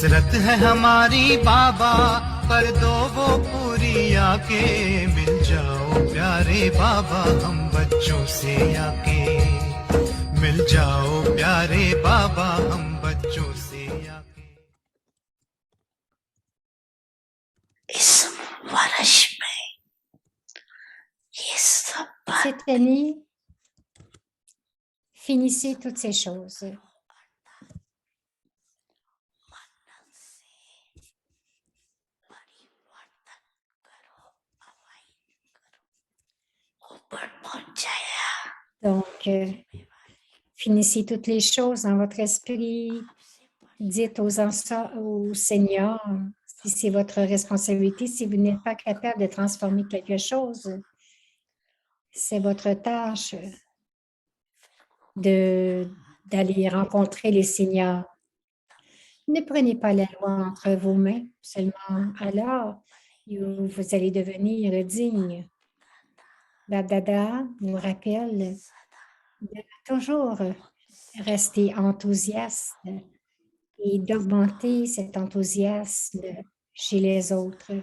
हसरत है हमारी बाबा, कर दो वो पूरी आके, मिल जाओ प्यारे बाबा हम बच्चों से आके, मिल जाओ प्यारे बाबा हम बच्चों से आके। इस वर्ष में ये सब Cette année, finissez toutes ces choses. Donc, finissez toutes les choses dans votre esprit. Dites au Seigneur, si c'est votre responsabilité, si vous n'êtes pas capable de transformer quelque chose, c'est votre tâche d'aller rencontrer les seigneurs. Ne prenez pas la loi entre vos mains, seulement alors vous allez devenir digne. Bab-Dada nous rappelle de toujours rester enthousiaste et d'augmenter cet enthousiasme chez les autres.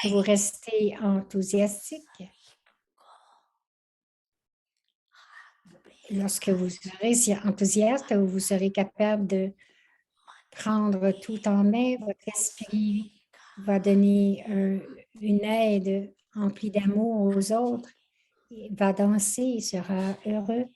Vous restez enthousiastique. Lorsque vous serez enthousiaste, vous serez capable de prendre tout en main. Votre esprit va donner une aide emplie d'amour aux autres. Il va danser, il sera heureux.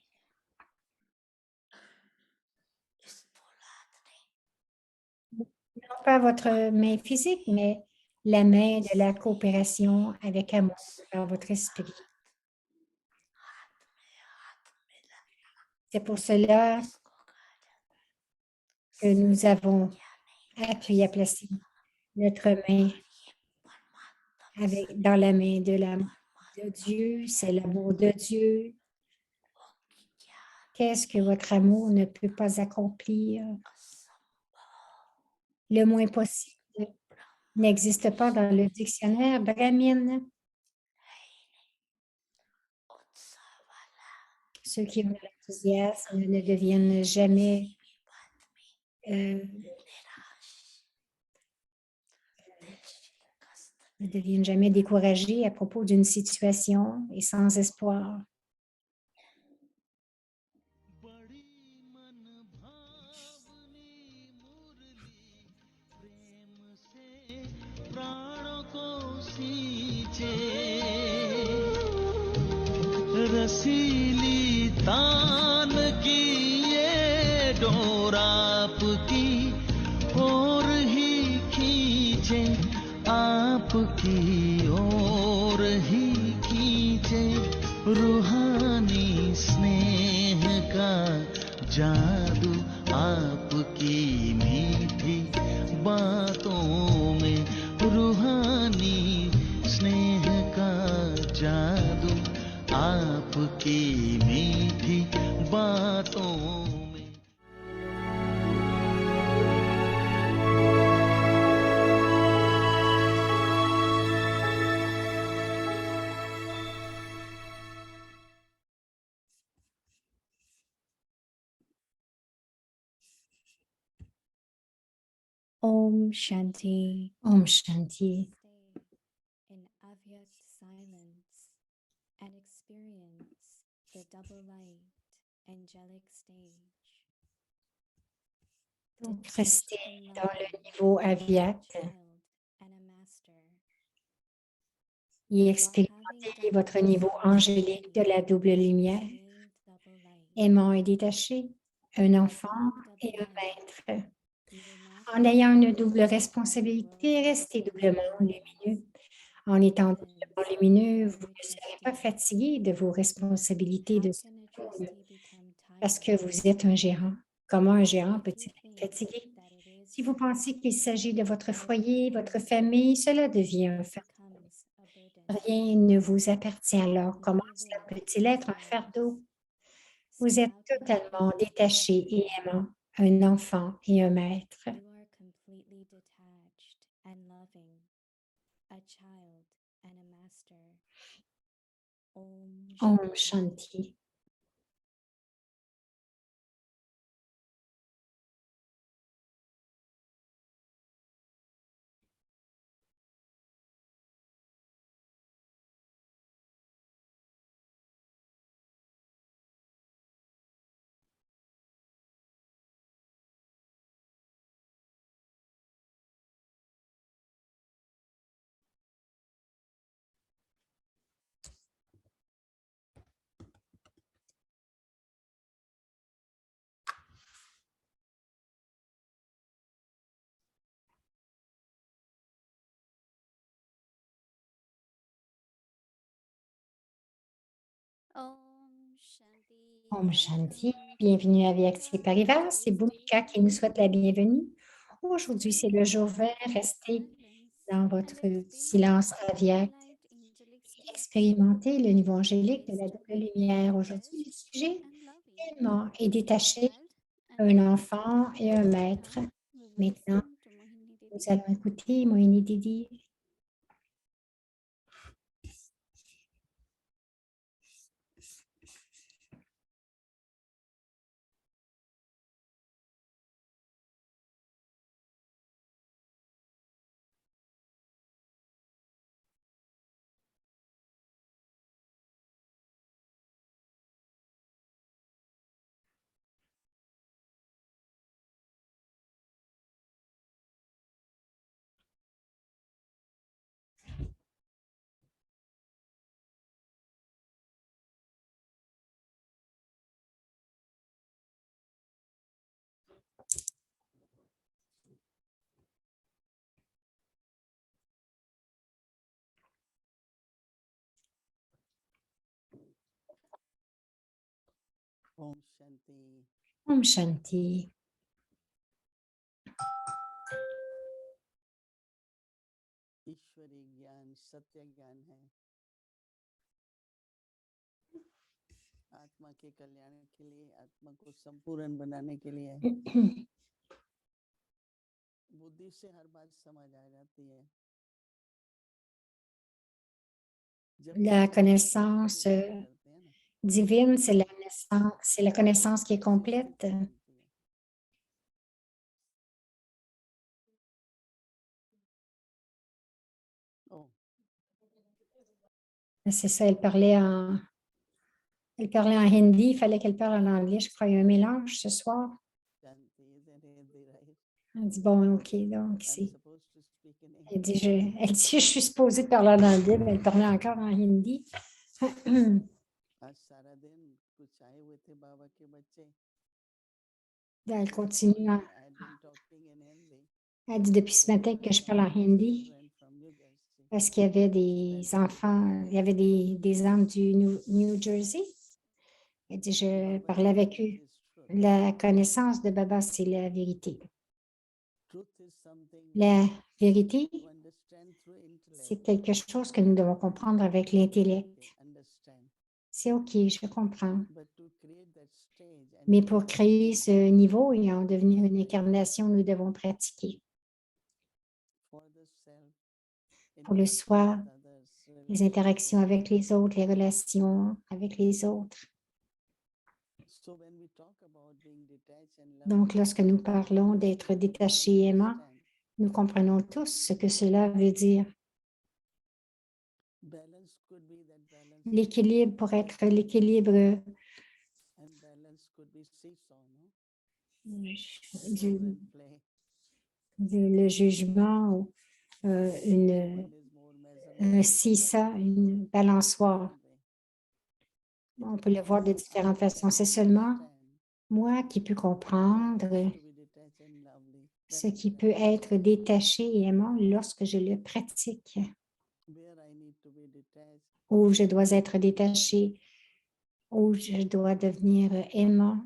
Non pas votre main physique, mais la main de la coopération avec amour dans votre esprit. C'est pour cela que nous avons appris à placer notre main dans la main de Dieu. C'est l'amour de Dieu. Qu'est-ce que votre amour ne peut pas accomplir? Le moins possible n'existe pas dans le dictionnaire Brahmin. Ceux qui ont de l'enthousiasme ne deviennent jamais découragés à propos d'une situation et sans espoir. रसीली तान की ये डोर आपकी ओर ही खींचे, आपकी ओर ही खींचे, रूहानी स्नेह का जादू आपकी मीठी बातों में, रूहानी स्नेह का जादू आपकी मीठी बातों में। Om Shanti. Om Shanti. In Avyat silence and experience the double light angelic stage. Donc, restez dans le niveau avyat et expérimentez votre niveau angélique de la double lumière, aimant et détaché, un enfant et un maître. En ayant une double responsabilité, restez doublement lumineux. En étant doublement lumineux, vous ne serez pas fatigué de vos responsabilités de ce monde parce que vous êtes un gérant. Comment un gérant peut-il être fatigué? Si vous pensez qu'il s'agit de votre foyer, votre famille, cela devient un fardeau. Rien ne vous appartient alors. Comment cela peut-il être un fardeau? Vous êtes totalement détaché et aimant, un enfant et un maître. and loving, a child and a master. Om Om Shanti. Shanti. Om Shanti. Om Shanti. Welcome to Bienvenue à Bhumika VXC Paribas. C'est Bhumika qui nous souhaite la bienvenue. Aujourd'hui, c'est le jour vert. Restez dans votre silence aviaque et expérimentez le niveau angélique de la double lumière. Aujourd'hui, le sujet aimant et détaché, un enfant et un maître. Maintenant, nous allons écouter Mohini Didi. Om Shanti. Om Shanti. ईश्वरी ज्ञान सत्य ज्ञान है। आत्मा के कल्याण के लिए, आत्मा को संपूर्ण बनाने के लिए बुद्धि से हर बात समझ आ जाती है। La connaissance divine, c'est la connaissance qui est complète. C'est ça, elle parlait en hindi, il fallait qu'elle parle en anglais. Je crois qu'il y a un mélange ce soir. Elle dit, bon, OK, donc c'est... Elle dit, je suis supposée parler en anglais, mais elle parlait encore en hindi. Elle continue. Elle dit, depuis ce matin que je parle en hindi, parce qu'il y avait des enfants, il y avait des âmes du New Jersey. Elle dit, je parlais avec eux. La connaissance de Baba, c'est la vérité. La vérité, c'est quelque chose que nous devons comprendre avec l'intellect. C'est OK, je comprends. Mais pour créer ce niveau et en devenir une incarnation, nous devons pratiquer. Pour le soi, les interactions avec les autres, les relations avec les autres. Donc, lorsque nous parlons d'être détaché et aimant, nous comprenons tous ce que cela veut dire. L'équilibre pour être l'équilibre le jugement ou un seesaw, une balançoire. On peut le voir de différentes façons. C'est seulement moi qui peux comprendre ce qui peut être détaché et aimant lorsque je le pratique. Où je dois être détaché, où je dois devenir aimant.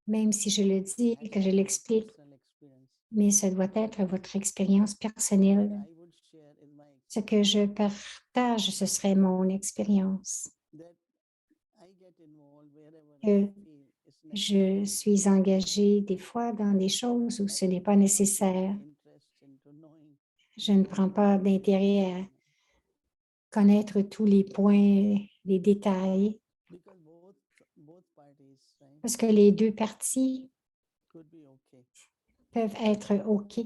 Même si je le dis et que je l'explique, mais ce doit être votre expérience personnelle. Ce que je partage, ce serait mon expérience. Je suis engagée des fois dans des choses où ce n'est pas nécessaire. Je ne prends pas d'intérêt à connaître tous les points, les détails, parce que les deux parties peuvent être OK.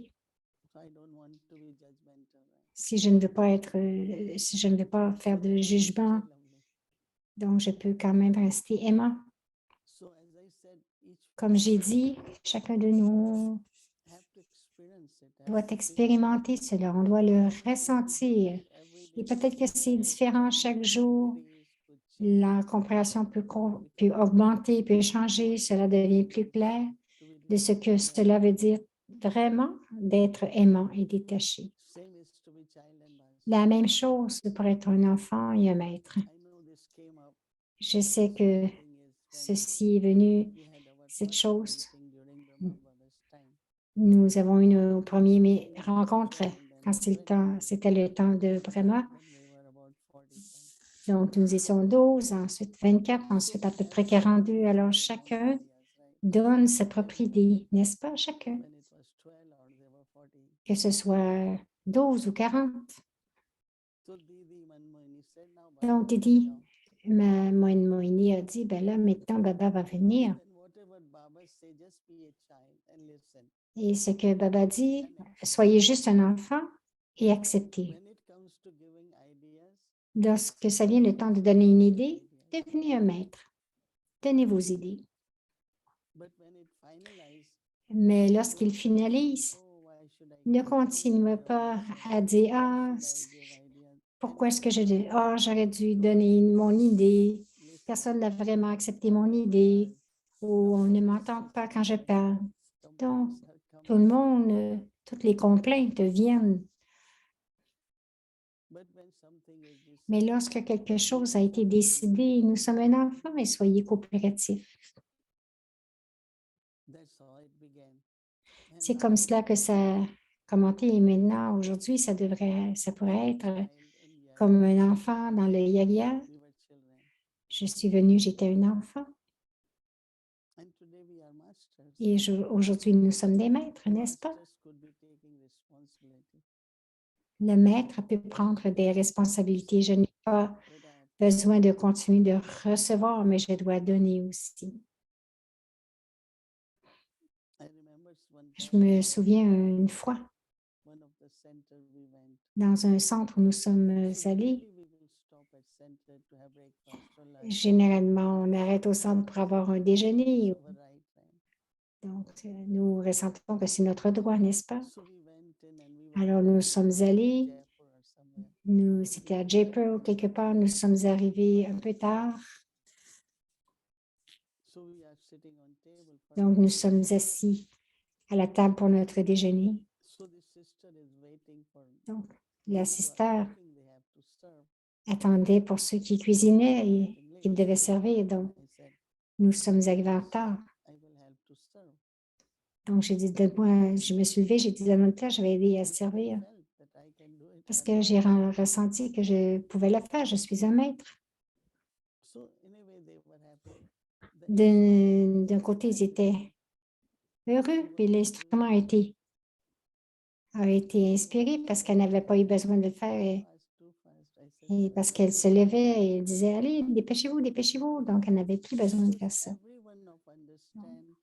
Si je ne veux pas si je ne veux pas faire de jugement, donc je peux quand même rester aimant. Comme j'ai dit, chacun de nous doit expérimenter cela, on doit le ressentir. Et peut-être que c'est différent chaque jour. La compréhension peut augmenter, peut changer, cela devient plus clair de ce que cela veut dire vraiment d'être aimant et détaché. La même chose pour être un enfant et un maître. Je sais que ceci est venu, cette chose. Nous avons eu nos premières rencontres quand c'était le temps de Brahma. Donc, nous étions 12, ensuite 24, ensuite à peu près 42. Alors, chacun donne sa propre idée, n'est-ce pas, chacun? Que ce soit 12 ou 40. Donc, Didi, Moïni a dit, ben là, maintenant, Baba va venir. Et ce que Baba dit, soyez juste un enfant et acceptez. Lorsque ça vient le temps de donner une idée, devenez un maître. Donnez vos idées. Mais lorsqu'il finalise, ne continuez pas à dire « Ah, pourquoi est-ce que j'aurais dû donner mon idée, personne n'a vraiment accepté mon idée, ou on ne m'entend pas quand je parle. » Donc, tout le monde, toutes les complaintes viennent. Mais lorsque quelque chose a été décidé, nous sommes un enfant et soyez coopératifs. C'est comme cela que ça a commenté et maintenant, aujourd'hui, ça pourrait être comme un enfant dans le yagya. Je suis venue, j'étais un enfant. Et aujourd'hui, nous sommes des maîtres, n'est-ce pas? Le maître peut prendre des responsabilités. Je n'ai pas besoin de continuer de recevoir, mais je dois donner aussi. Je me souviens une fois, dans un centre où nous sommes allés, généralement, on arrête au centre pour avoir un déjeuner. Donc, nous ressentons que c'est notre droit, n'est-ce pas? Alors, nous sommes allés, c'était à Jaipur, quelque part, nous sommes arrivés un peu tard. Donc, nous sommes assis à la table pour notre déjeuner. Donc, l'assisteur attendait pour ceux qui cuisinaient et qu'ils devaient servir. Donc, nous sommes arrivés en retard. Donc, j'ai dit, je me suis levée, j'ai dit, donne-moi le temps, je vais aider à servir. Parce que j'ai ressenti que je pouvais le faire, je suis un maître. D'un côté, ils étaient heureux, puis l'instrument a été inspiré parce qu'elle n'avait pas eu besoin de le faire et parce qu'elle se levait et elle disait, allez, dépêchez-vous, dépêchez-vous. Donc, elle n'avait plus besoin de faire ça.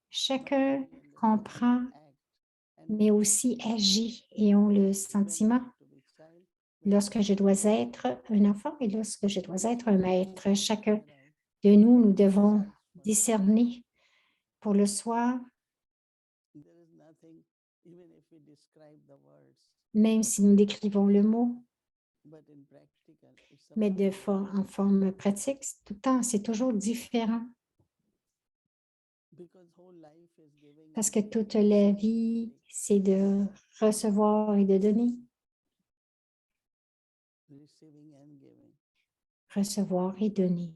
Chacun comprend, mais aussi agit et ont le sentiment lorsque je dois être un enfant et lorsque je dois être un maître. Chacun de nous devons discerner pour le soir, même si nous décrivons le mot, mais en forme pratique, tout le temps, c'est toujours différent. Parce que toute la vie, c'est de recevoir et de donner. Recevoir et donner.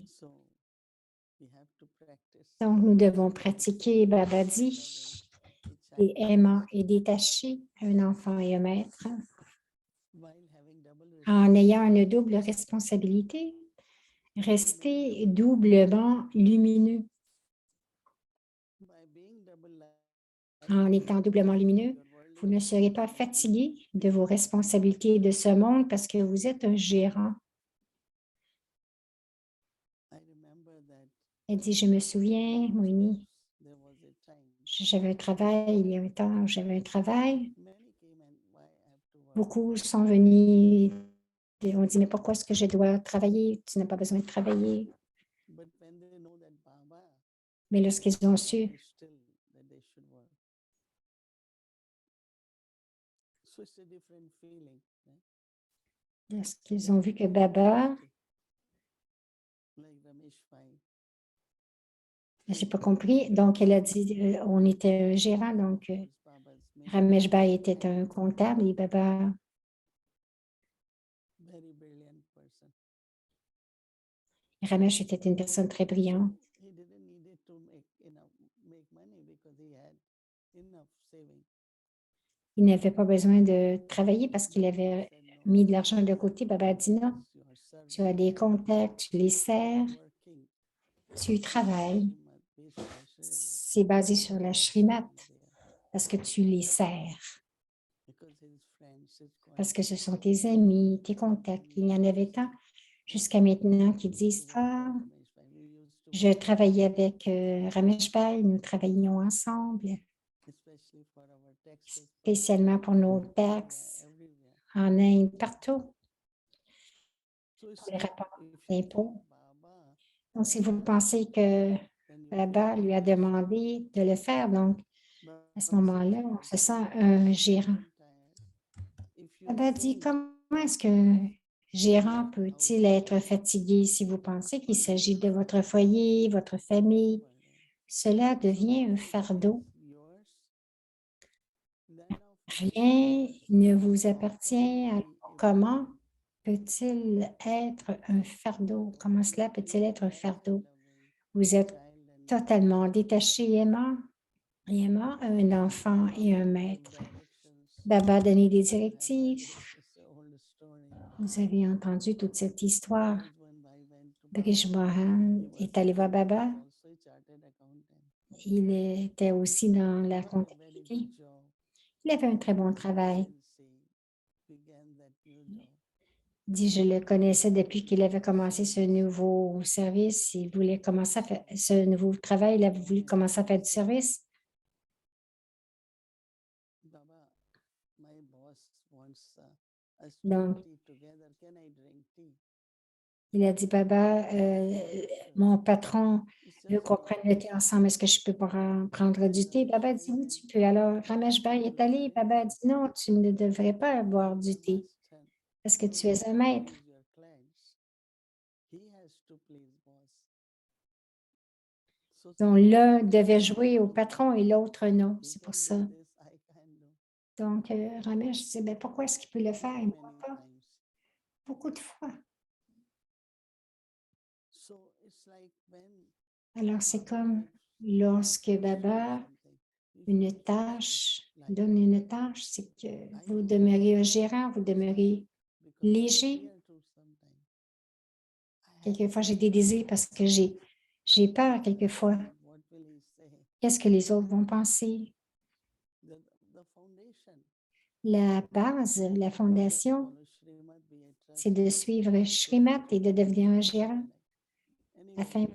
Donc, nous devons pratiquer Baba dit, et aimant et détaché, un enfant et un maître, en ayant une double responsabilité, rester doublement lumineux. en étant doublement lumineux, vous ne serez pas fatigué de vos responsabilités de ce monde parce que vous êtes un gérant. Elle dit, je me souviens, Moïni, j'avais un travail, il y a un temps, j'avais un travail. Beaucoup sont venus, et on dit, mais pourquoi est-ce que je dois travailler? Tu n'as pas besoin de travailler. Mais lorsqu'ils ont su, lorsqu'ils ont vu que Baba, je n'ai pas compris, donc elle a dit, on était un gérant, donc Ramesh Bhai était un comptable et Baba, Ramesh était une personne très brillante. Il n'avait pas besoin de travailler parce qu'il avait mis de l'argent de côté. Baba a dit non, tu as des contacts, tu les sers, tu travailles. C'est basé sur la Shrimat parce que tu les sers. Parce que ce sont tes amis, tes contacts. Il y en avait tant jusqu'à maintenant qui disent, ah, je travaillais avec Ramesh Bhai, nous travaillions ensemble, spécialement pour nos taxes en Inde, partout, pour les rapports d'impôts. Donc, si vous pensez que Baba lui a demandé de le faire, donc à ce moment-là, on se sent un gérant. Baba dit, comment est-ce que gérant peut-il être fatigué si vous pensez qu'il s'agit de votre foyer, votre famille? Cela devient un fardeau. Rien ne vous appartient. Alors, comment peut-il être un fardeau? Comment cela peut-il être un fardeau? Vous êtes totalement détaché et aimant, un enfant et un maître. Baba a donné des directives. Vous avez entendu toute cette histoire. Brij Mohan est allé voir Baba. Il était aussi dans la comptabilité. Il avait un très bon travail. Il dit, je le connaissais depuis qu'il avait commencé ce nouveau service. Il voulait commencer à faire ce nouveau travail. Il avait voulu commencer à faire du service. Donc, il a dit, Baba, mon patron veut qu'on prenne le thé ensemble. Est-ce que je peux prendre du thé? Baba dit, oui, tu peux. Alors, Ramesh Bhai est allé. Baba dit, non, tu ne devrais pas boire du thé parce que tu es un maître. Donc, l'un devait jouer au patron et l'autre non. C'est pour ça. Donc, Ramesh dit, ben, pourquoi est-ce qu'il peut le faire et moi pas? Beaucoup de fois. Alors, c'est comme lorsque Baba une tâche, donne une tâche, c'est que vous demeurez un gérant, vous demeurez léger. Quelquefois, j'ai des désirs parce que j'ai peur quelquefois. Qu'est-ce que les autres vont penser? La base, la fondation, c'est de suivre Shrimat et de devenir un gérant afin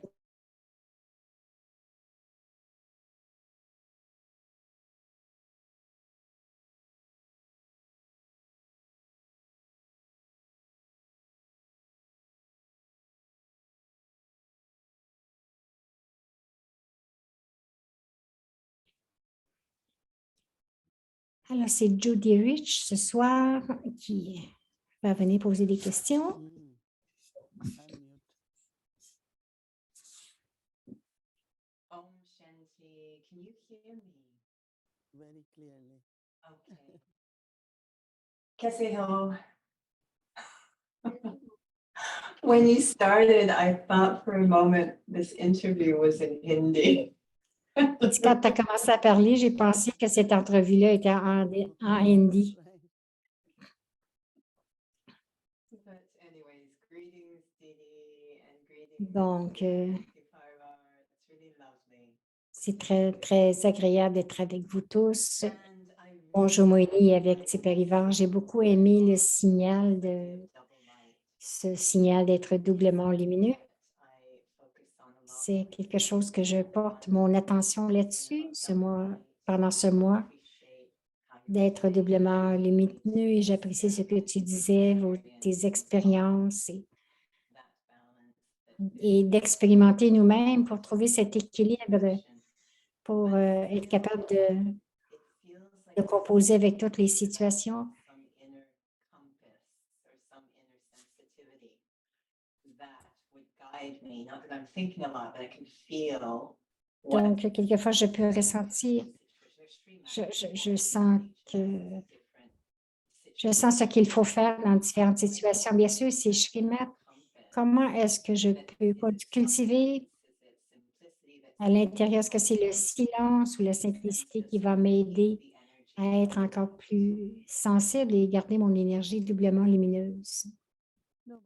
Alors, c'est Judy Rich ce soir qui va venir poser des questions. Om Shanti, can you hear me? Very clearly. Okay. कैसे हो? When you started, I thought for a moment this interview was in Hindi. Il dit, quand tu as commencé à parler, j'ai pensé que cette entrevue-là était en hindi. But anyways, greetings, Didi, and greetings. Donc, It's really lovely. C'est très, très agréable d'être avec vous tous. And I Bonjour really Moïni avec like Tiperivar. J'ai beaucoup aimé le signal ce signal d'être doublement lumineux. C'est quelque chose que je porte mon attention là-dessus pendant ce mois, d'être doublement lumineux, et j'apprécie ce que tu disais, tes expériences et d'expérimenter nous-mêmes pour trouver cet équilibre, pour être capable de composer avec toutes les situations. Donc, quelquefois, je peux ressentir, je sens ce qu'il faut faire dans différentes situations. Bien sûr, si je suis maître, comment est-ce que je peux cultiver à l'intérieur? Est-ce que c'est le silence ou la simplicité qui va m'aider à être encore plus sensible et garder mon énergie doublement lumineuse? No,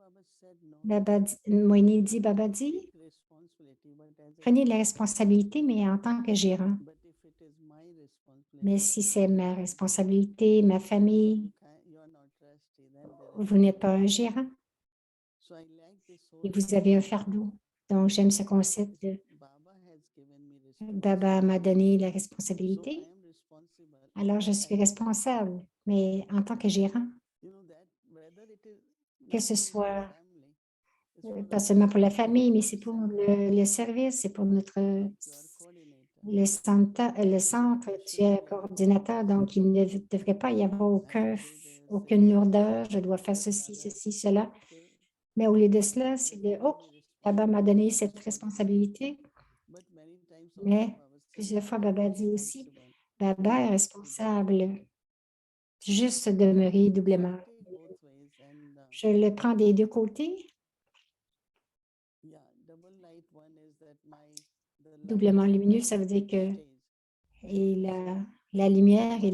Baba said no. Moïni dit, Baba dit, Take responsibility, but as a prenez la parent, responsabilité, mais en tant que gérant. but if it is my responsibility, Mais si c'est ma responsabilité, ma famille, you are not trustee, then there vous n'êtes pas un gérant So I like this et whole vous avez un fardeau. Donc, j'aime ce concept de Baba has given me Baba m'a donné la So responsabilité, I am responsible. alors je suis responsable. Mais en tant que gérant, You know that whether it is que not ce only for soit family, it's for the pas seulement pour la person, famille, mais for c'est the pour center, le service, c'est pour notre your coordinator. le centre, tu es coordinateur, donc il ne devrait pas y avoir aucune lourdeur, je dois faire ceci, cela. Mais au lieu de cela, c'est de, OK, Baba m'a donné cette responsabilité, But many times mais also Baba said, plusieurs fois, "I am Baba dit aussi, responsible." Baba est responsable, juste demeurer doublement. Take both ways and Je le prends des deux côtés, yeah, double light one is that the light doublement lumineux, ça veut dire que stays. et la lumière et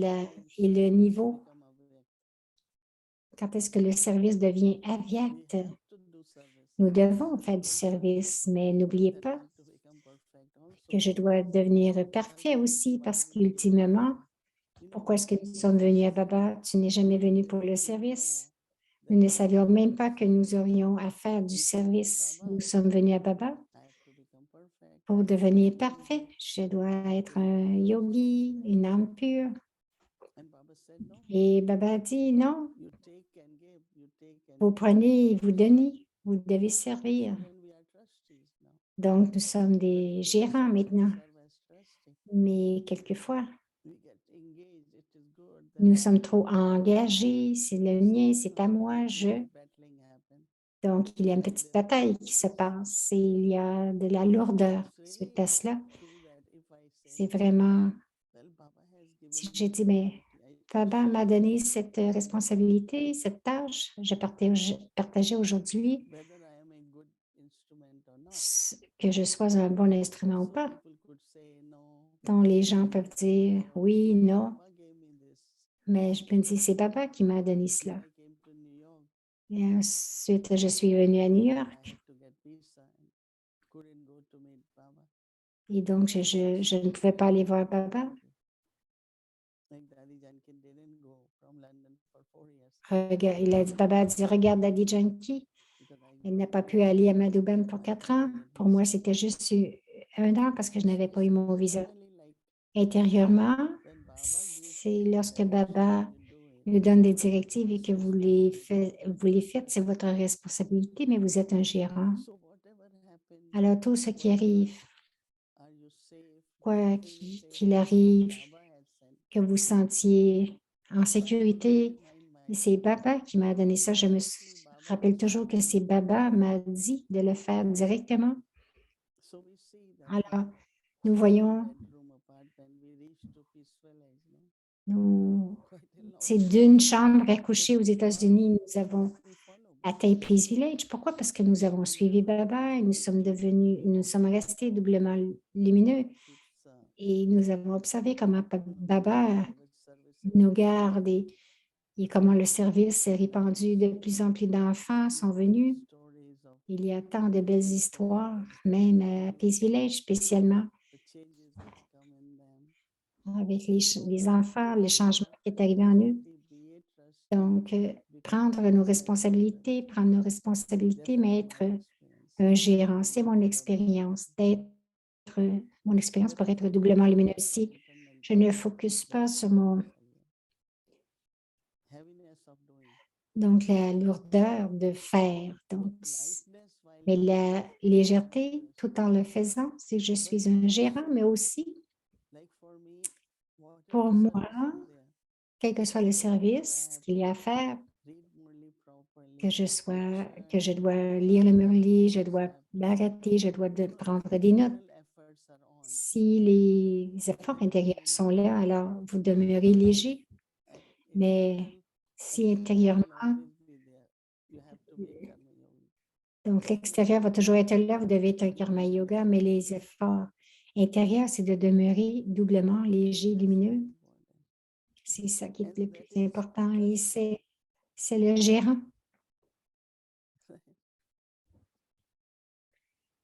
le niveau, Become aware. quand est-ce que le service devient We aviate? have to do service. Nous devons faire du service, mais n'oubliez That pas need to become perfect also. que je dois devenir parfait aussi parce qu'ultimement, pourquoi est-ce que nous sommes venus à Baba? Tu n'es jamais venu pour le service. Nous ne savions même pas que nous aurions à faire du service. Nous sommes venus à Baba I have to become perfect. pour devenir parfait. Je dois être un yogi, une âme pure. And Baba said, no, Et Baba dit non, you take and give, you take and vous give. prenez et vous donnez, vous devez servir. Then we are trustees now. Donc, nous sommes des gérants maintenant, Serve as trustee. mais quelquefois, We get engaged, it is good. nous sommes trop engagés, c'est le mien, c'est à moi, Battling happen. Donc, il y a une petite bataille qui se passe et il y a de la lourdeur suite à cela. True that if I say, C'est vraiment, well, Baba has given si me j'ai dit, mais I Baba m'a donné cette responsabilité, cette tâche, je partageais aujourd'hui whether I am a good instrument or not. que je sois un bon instrument ou Some pas. people could say no. Donc, les gens peuvent dire oui, non, Baba gave me this. mais je me dis, c'est Baba qui m'a donné cela. I came to New York. Et ensuite, je suis venue à New I York had to get visa and couldn't go to meet Baba. et donc je ne pouvais pas aller voir Baba. Like Daddy Jankin didn't go from London for 4 years Il a dit, Baba a dit, regarde Daddy Janki, because I elle n'a pas pu aller à Madhuban pour 4 ans. Pour moi, c'était juste 1 an parce que je n'avais pas eu mon visa. really like Intérieurement, when Baba gives c'est lorsque Baba you do it. nous donne des directives et que vous les faites, c'est votre responsabilité, mais vous êtes un gérant. So whatever happens, Alors, tout ce qui arrive, are you safe? quoi Do you say qu'il that arrive, Baba had sent que vous sentiez en sécurité, my c'est Baba qui m'a donné ça. Je me rappelle toujours que c'est Baba m'a dit de le faire directement. So we see that Alors, nous voyons, bedroom apartment, we reached to Peaceful Village, no? Quite a long c'est d'une chambre à coucher aux États-Unis, nous avons we follow atteint Peace Village. Pourquoi? Parce que nous avons suivi Baba et nous sommes restés doublement lumineux keeps et nous avons observé comment Baba with service nous garde et comment le service s'est répandu. De plus en plus d'enfants sont venus. stories of Il y a tant de belles histoires, même à Peace Village spécialement. the changes which avec les enfants, le changement qui est arrivé en eux. Donc, prendre nos responsabilités, mais être un gérant. C'est mon expérience, mon expérience pour être doublement lumineux aussi. Je ne focus pas sur donc la lourdeur de faire. Donc, mais la légèreté, tout en le faisant, c'est que je suis un gérant, mais aussi, pour moi, quel que soit le service qu'il y a à faire, que je dois lire le Murli, je dois m'arrêter, je dois prendre des notes. Si les efforts intérieurs sont là, alors vous demeurez léger. Mais si intérieurement, donc l'extérieur va toujours être là, vous devez être un karma yoga, mais les efforts intérieurs, c'est de demeurer doublement léger, lumineux. C'est ça qui est le plus important et c'est le gérant.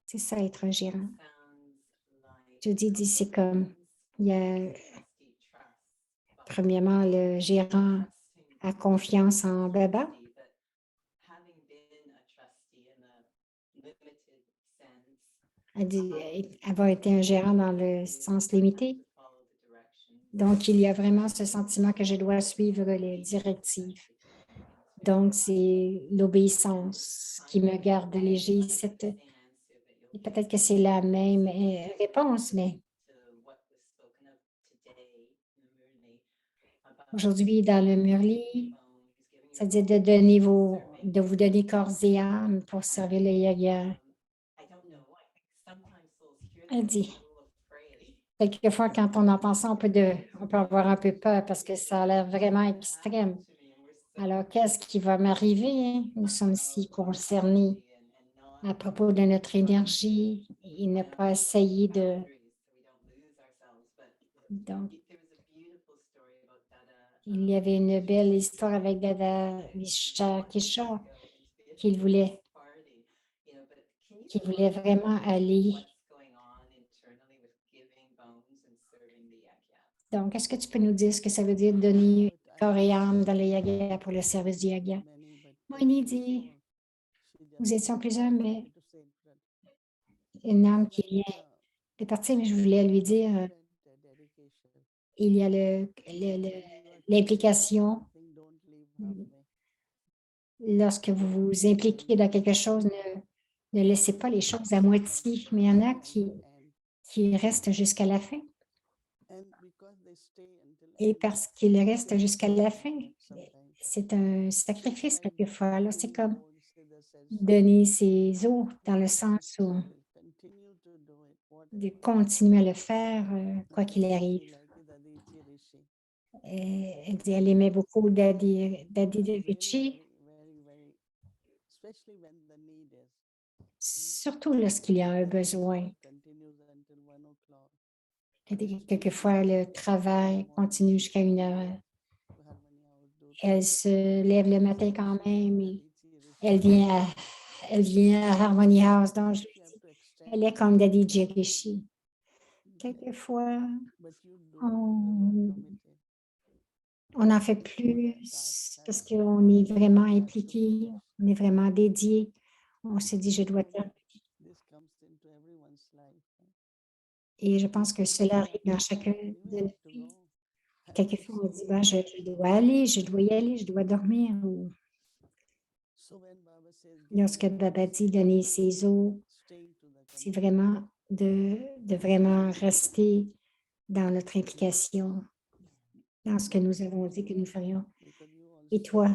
C'est ça, être un gérant. Judy dit, c'est comme, il y a premièrement le gérant a confiance en Baba. Elle dit avoir été un gérant dans le sens limité. Donc, il y a vraiment ce sentiment que je dois suivre les directives. Donc, c'est l'obéissance qui me garde léger. Peut-être que c'est la même réponse, mais aujourd'hui, dans le Murli, c'est-à-dire de vous donner corps et âme pour servir le yaga. Elle dit, quelquefois, quand on entend ça, on peut avoir un peu peur parce que ça a l'air vraiment extrême. Alors, qu'est-ce qui va m'arriver? Hein? Nous sommes si concernés à propos de notre énergie et ne pas essayer de... Donc, il y avait une belle histoire avec Dada Vishakeshar qu'il voulait vraiment aller. Donc, est-ce que tu peux nous dire ce que ça veut dire donner corps et âme dans le yaga pour le service du yaga? Moini dit, nous étions plusieurs, mais une âme qui vient de partir, mais je voulais lui dire, il y a l'implication. Lorsque vous vous impliquez dans quelque chose, ne laissez pas les choses à moitié, mais il y en a qui restent jusqu'à la fin. Et parce qu'ils restent jusqu'à la fin, c'est un sacrifice quelquefois. Alors, c'est comme donner ses os dans le sens où de continuer à le faire, quoi qu'il arrive. Elle dit, elle aimait beaucoup Daddy Richie, surtout lorsqu'il y a un besoin. Quelquefois, le travail continue jusqu'à 1 heure. Elle se lève le matin quand même et elle vient à Harmony House. Donc, je lui dis, elle est comme Daddy Rishi. Quelquefois, on en fait plus parce qu'on est vraiment impliqué, on est vraiment dédié. On se dit, je dois faire. Et je pense que cela arrive dans chacun de nos vies. Quelquefois, on dit, ben, je dois aller, je dois y aller, je dois dormir. Ou lorsque Baba dit donner ses os, c'est vraiment de vraiment rester dans notre implication, dans ce que nous avons dit que nous ferions. Et toi,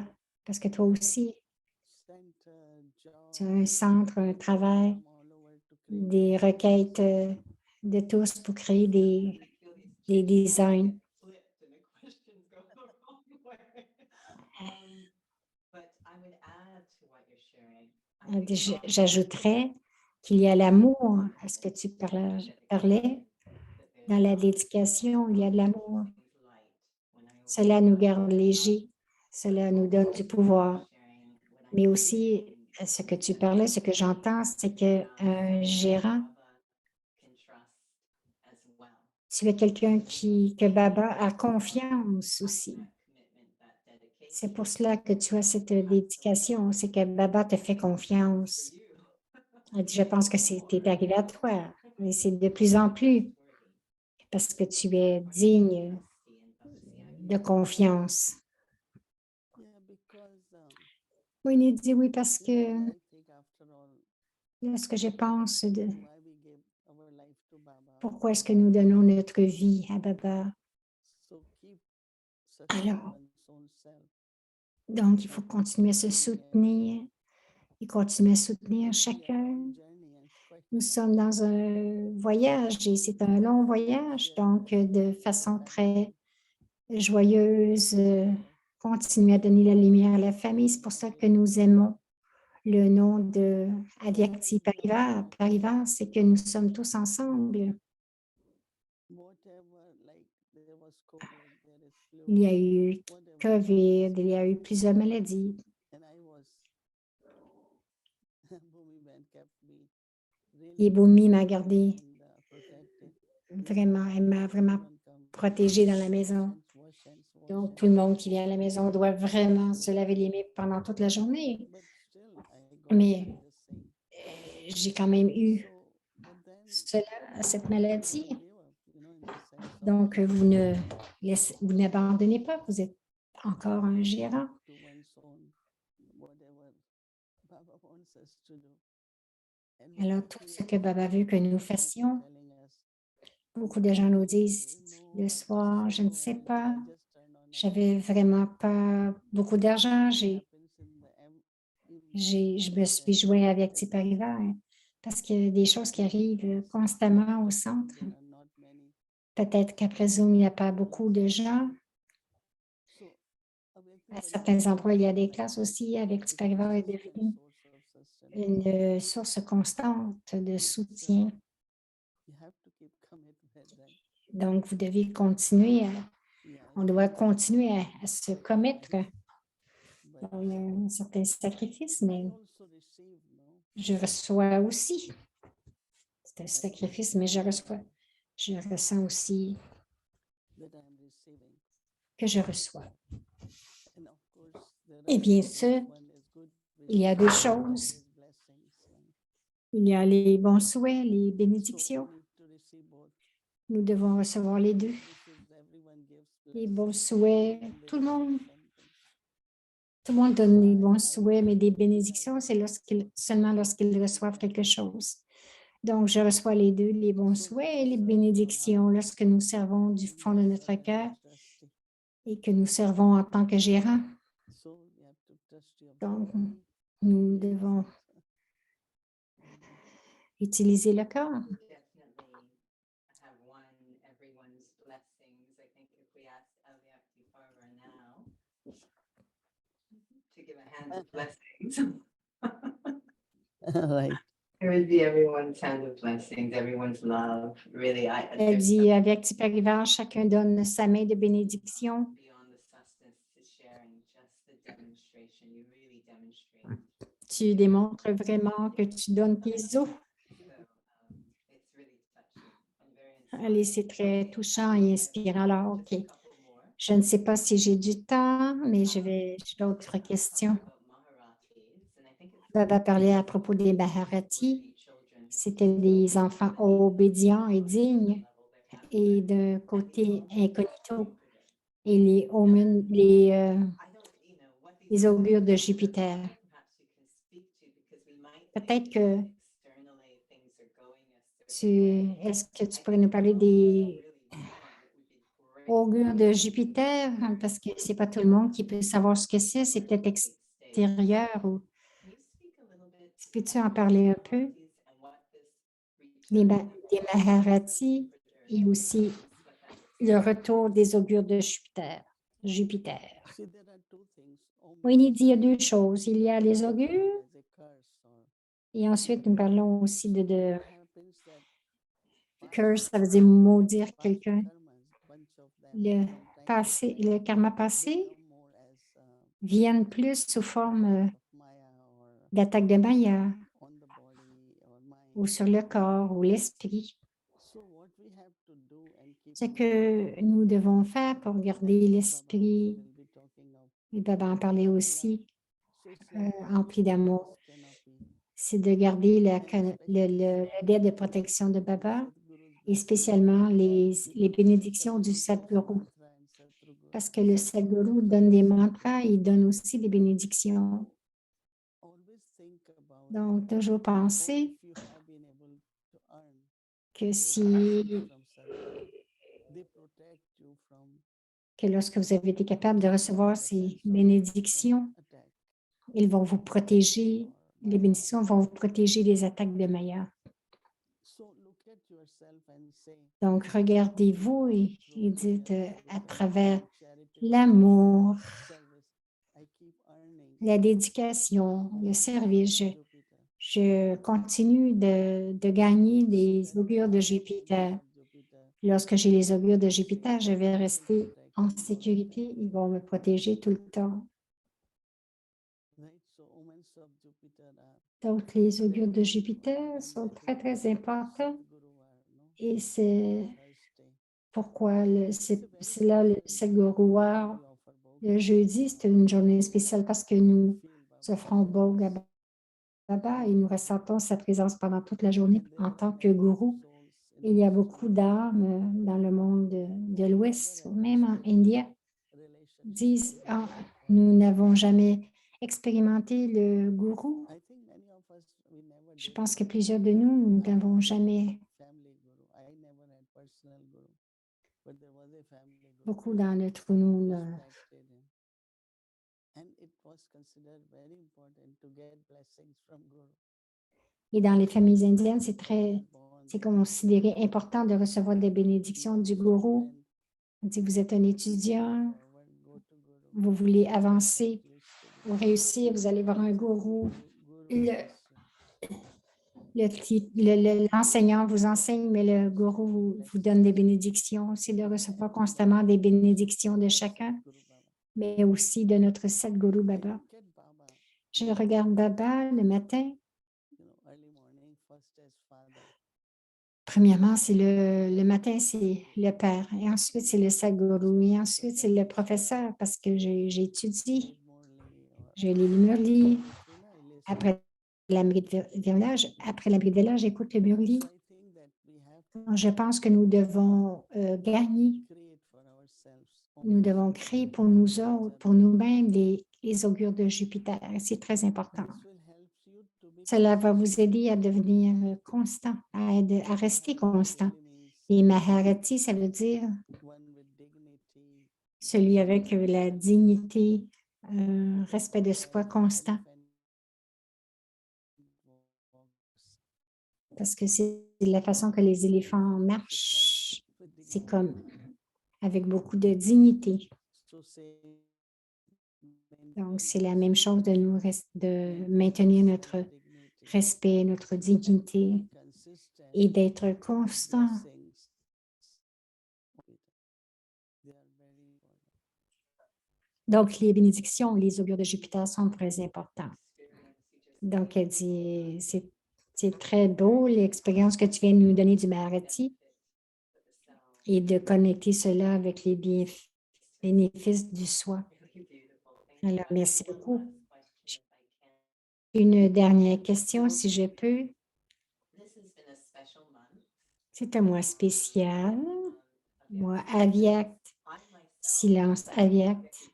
parce que toi aussi, tu as un centre, un travail, des requêtes de tous pour créer des designs. J'ajouterais qu'il y a l'amour à ce que tu parlais. Dans la dédication, il y a de l'amour. Cela nous garde légers, cela nous donne du pouvoir. Mais aussi, ce que tu parlais, ce que j'entends, c'est qu'un gérant Tu es quelqu'un que Baba a confiance aussi. C'est pour cela que tu as cette dédication, c'est que Baba te fait confiance. Elle dit, je pense que c'était arrivé à toi, mais c'est de plus en plus parce que tu es digne de confiance. Winnie dit oui parce que lorsque je pense de pourquoi est-ce que nous donnons notre vie à Baba, alors, donc il faut continuer à se soutenir et continuer à soutenir chacun. Nous sommes dans un voyage et c'est un long voyage, donc de façon très joyeuse, continuer à donner la lumière à la famille. C'est pour ça que nous aimons le nom de Avyakti Parivar. Parivar, c'est que nous sommes tous ensemble. Il y a eu COVID, il y a eu plusieurs maladies. Et Bhumi m'a gardé vraiment, elle m'a vraiment protégée dans la maison. Donc, tout le monde qui vient à la maison doit vraiment se laver les mains pendant toute la journée. Mais j'ai quand même eu cette maladie. Donc, vous n'abandonnez pas, vous êtes encore un gérant. Alors, tout ce que Baba veut que nous fassions, beaucoup de gens nous disent le soir, je ne sais pas, j'avais vraiment pas beaucoup d'argent, je me suis joint avec Tipariva parce qu'il y a des choses qui arrivent constamment au centre. Peut-être qu'après Zoom, il n'y a pas beaucoup de gens. À certains endroits, il y a des classes aussi. Avec Tipariva est devenu une source constante de soutien. Donc, vous devez continuer, on doit continuer à se commettre. Il y a un certain sacrifice, mais je reçois aussi. C'est un sacrifice, mais je ressens aussi que je reçois. Et bien sûr, il y a deux choses. Il y a les bons souhaits, les bénédictions. Nous devons recevoir les deux. Les bons souhaits, tout le monde donne les bons souhaits, mais des bénédictions, c'est seulement lorsqu'ils reçoivent quelque chose. Donc, je reçois les deux, les bons souhaits et les bénédictions lorsque nous servons du fond de notre cœur et que nous servons en tant que gérant. Donc, nous devons utiliser le corps. Right. It would be everyone's hand of blessings, everyone's love. Really, Elle dit, avec Tipariva, chacun donne sa main de bénédiction. Tu démontres vraiment que tu donnes tes os. Allez, c'est très touchant et inspirant. Alors, OK. Je ne sais pas si j'ai du temps, mais j'ai d'autres questions. Baba parlait à propos des Maharati. C'était des enfants obédients et dignes. Et d'un côté incognito. Et les augures de Jupiter. Peut-être que est-ce que tu pourrais nous parler des augures de Jupiter? Parce que ce n'est pas tout le monde qui peut savoir ce que c'est peut-être extérieur. Peux-tu en parler un peu? Des Maharati et aussi le retour des augures de Jupiter. Oui, il dit il y a deux choses. Il y a les augures et ensuite nous parlons aussi de curse, ça veut dire maudire quelqu'un. Le karma passé viennent plus sous forme d'attaque de Maya ou sur le corps ou l'esprit. Ce que nous devons faire pour garder l'esprit, et Baba en parlait aussi, empli d'amour, c'est de garder le dé de protection de Baba et spécialement les bénédictions du Sadhguru. Parce que le Sadhguru donne des mantras, il donne aussi des bénédictions. Donc, toujours penser que que lorsque vous avez été capable de recevoir ces bénédictions, ils vont vous protéger, les bénédictions vont vous protéger des attaques de Maya. Donc, regardez-vous et dites à travers l'amour, la dédication, le service, je continue de gagner des augures de Jupiter. Lorsque j'ai les augures de Jupiter, je vais rester en sécurité. Ils vont me protéger tout le temps. Donc, les augures de Jupiter sont très, très importants. Et c'est pourquoi c'est là le Sadhguru. Le jeudi, c'est une journée spéciale parce que nous offrons Bhog à Baba et nous ressentons sa présence pendant toute la journée en tant que gourou. Il y a beaucoup d'âmes dans le monde de l'Ouest, même en Inde, disent nous n'avons jamais expérimenté le gourou. Je pense que plusieurs de nous n'avons jamais. Beaucoup d'entre nous. Et dans les familles indiennes, c'est considéré important de recevoir des bénédictions du gourou. Si vous êtes un étudiant, vous voulez avancer ou réussir, vous allez voir un gourou. L'enseignant vous enseigne, mais le gourou vous donne des bénédictions. C'est de recevoir constamment des bénédictions de chacun, mais aussi de notre Sadhguru Baba. Je regarde Baba le matin. Premièrement, c'est le matin, c'est le père. Et ensuite, c'est le Sadhguru. Et ensuite, c'est le professeur parce que j'étudie. Je lis le Murli. Après l'Amrit Village, j'écoute le Murli. Je pense que nous devons gagner. Nous devons créer pour nous autres, pour nous-mêmes, les augures de Jupiter. C'est très important. Cela va vous aider à devenir constant, à rester constant. Et Maharati, ça veut dire celui avec la dignité, respect de soi constant. Parce que c'est la façon que les éléphants marchent. C'est comme avec beaucoup de dignité. Donc, c'est la même chose de maintenir notre respect, notre dignité et d'être constant. Donc, les bénédictions, les augures de Jupiter sont très importants. Donc, elle dit, c'est très beau l'expérience que tu viens de nous donner du Maharati et de connecter cela avec les bénéfices du soi. Alors, merci beaucoup. Une dernière question, si je peux. C'est un mois spécial, mois Avyakt, silence Avyakt.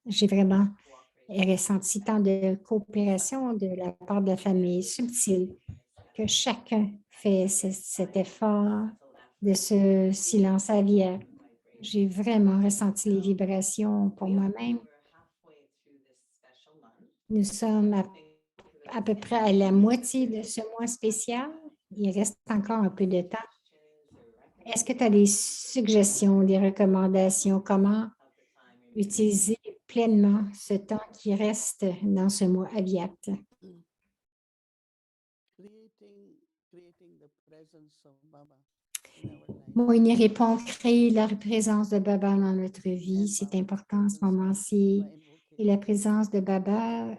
J'ai vraiment ressenti tant de coopération de la part de la famille subtile que chacun fait cet effort de ce silence Avyakt. J'ai vraiment ressenti les vibrations pour moi-même. Nous sommes à peu près à la moitié de ce mois spécial. Il reste encore un peu de temps. Est-ce que tu as des suggestions, des recommandations? Comment utiliser pleinement ce temps qui reste dans ce mois Avyakt? Moïni répond, créer la présence de Baba dans notre vie, c'est important en ce moment-ci. Et la présence de Baba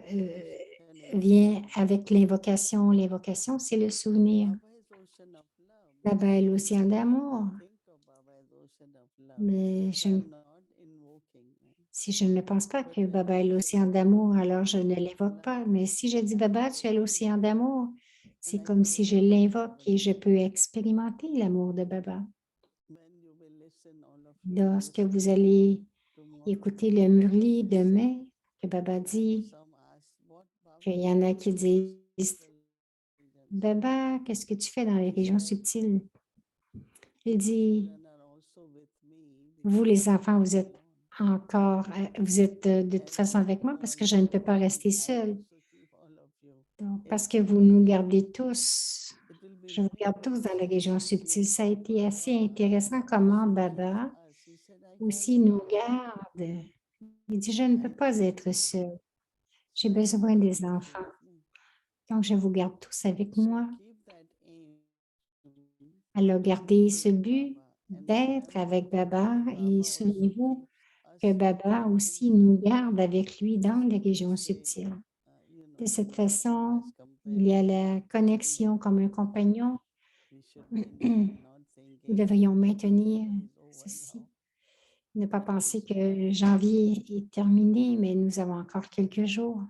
vient avec l'invocation. L'invocation, c'est le souvenir. Baba is ocean of love. Baba est l'océan d'amour. Think of Baba as ocean of love. Mais I'm not invoking. si je ne pense pas que Baba est l'océan d'amour, alors je ne l'invoque pas. Mais si je dis Baba, tu es l'océan d'amour, c'est comme si je l'invoque et je peux expérimenter l'amour de Baba. When you will listen, all of you, Lorsque vous allez tomorrow, écouter le murli demain, que Baba dit, some ask what Baba qu'il y en a qui disent, is. Baba, qu'est-ce que tu fais dans les régions subtiles? Il dit, Children are also with me vous because les enfants, vous I'm êtes alone. encore, vous êtes de toute façon avec moi parce que je ne peux pas rester seule. I also keep all of you. Donc, parce que vous nous gardez tous, It will be je vous garde tous dans les régions subtiles. Ça a été assez intéressant comment Baba He said, I aussi nous garde. Il dit, je ne peux pas être seul. J'ai besoin des enfants. Donc, je vous garde tous avec moi. keep that aim. Alors, gardez ce but d'être avec Baba et souvenez-vous que Baba aussi nous garde avec lui dans les régions subtiles. De cette façon, il y a la connexion comme un compagnon. Nous devrions maintenir ceci. Ne pas penser que janvier est terminé, mais nous avons encore quelques jours.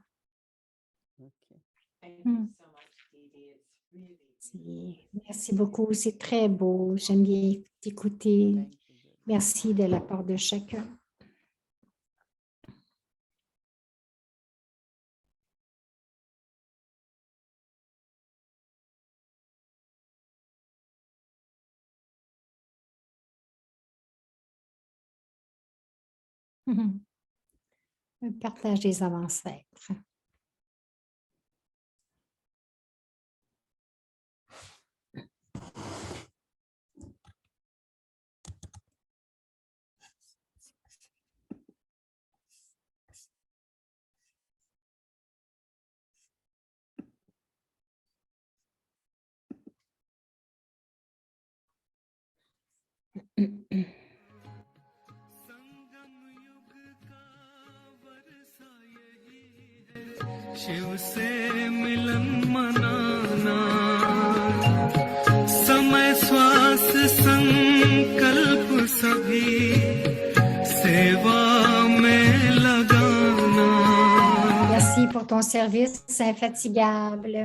Thank you so much, Didi. It's really Merci beaucoup, c'est très beau. J'aime bien t'écouter. Merci de la part de chacun. Le partage des ancêtres. Shiv से मिलन मनाना समय श्वास संकल्प सभी सेवा में लगाना. Merci pour ton service infatigable.